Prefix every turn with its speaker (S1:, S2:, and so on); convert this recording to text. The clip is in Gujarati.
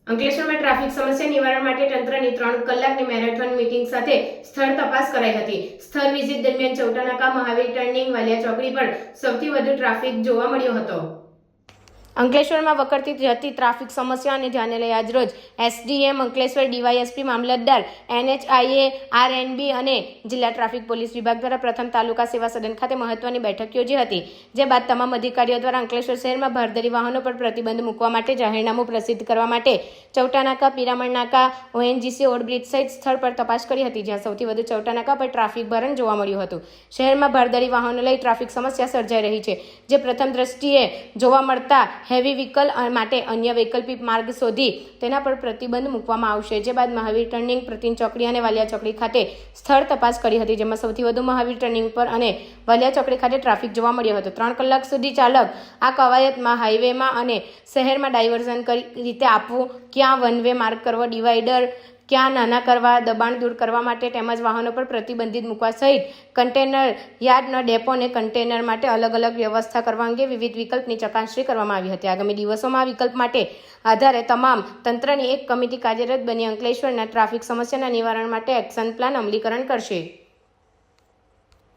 S1: અંકલેશ્વરમાં ટ્રાફિક સમસ્યા નિવારણ માટે તંત્રની 3 કલાકની મેરેથોન મીટિંગ સાથે સ્થળ તપાસ કરાઈ હતી। સ્થળ વિઝિટ દરમિયાન ચૌટાનાકા, મહાવીર ટર્નિંગ, વાલિયા ચોકડી પર સૌથી વધુ ટ્રાફિક જોવા મળ્યો હતો। અંકલેશ્વરમાં વકરતી જતી ટ્રાફિક સમસ્યાને ધ્યાને લઈ આજરોજ એસડીએમ અંકલેશ્વર, ડીવાયએસપી, મામલતદાર, NHIA, RNB અને જિલ્લા ટ્રાફિક પોલીસ વિભાગ દ્વારા પ્રથમ તાલુકા સેવા સદન ખાતે મહત્વની બેઠક યોજી હતી। જે બાદ તમામ અધિકારીઓ દ્વારા અંકલેશ્વર શહેરમાં ભારદારી વાહનો પર પ્રતિબંધ મૂકવા માટે જાહેરનામું પ્રસિદ્ધ કરવા માટે ચૌટાનાકા, પિરામણ નાકા, ONGC ઓવરબ્રિજ સહિત સ્થળ પર તપાસ કરી હતી, જ્યાં સૌથી વધુ ચૌટાનાકા પર ટ્રાફિક ભરણ જોવા મળ્યું હતું। શહેરમાં ભારદારી વાહનો લઈ ટ્રાફિક સમસ્યા સર્જાઈ રહી છે, જે પ્રથમ દ્રષ્ટિએ જોવા મળતા હેવી વ્હીકલ માટે અન્ય વૈકલ્પિક માર્ગ શોધી તેના પર પ્રતિબંધ મૂકવામાં આવશે। જે બાદ મહાવીર ટર્નિંગ, પ્રતિન ચોકડી અને વાલિયા ચોકડી ખાતે સ્થળ તપાસ કરી હતી, જેમાં સૌથી વધુ મહાવીર ટર્નિંગ પર અને વાલિયા ચોકડી ખાતે ટ્રાફિક જોવા મળ્યો હતો। 3 કલાક સુધી ચાલક આ કવાયતમાં હાઈવેમાં અને શહેરમાં ડાયવર્ઝન કઈ રીતે આપવું, ક્યાં વન વે માર્ક કરવો, ડિવાઈડર ક્યાં નાના કરવા, દબાણ દૂર કરવા માટે તેમજ વાહનો પર પ્રતિબંધિત મૂકવા સહિત કન્ટેનર યાર્ડના ડેપોને કન્ટેનર માટે અલગ અલગ વ્યવસ્થા કરવા અંગે વિવિધ વિકલ્પની ચકાસણી કરવામાં આવી હતી। આગામી દિવસોમાં આ વિકલ્પ માટે આધારે તમામ તંત્રની એક કમિટી કાર્યરત બની અંકલેશ્વરના ટ્રાફિક સમસ્યાના નિવારણ માટે એક્શન પ્લાન અમલીકરણ કરશે।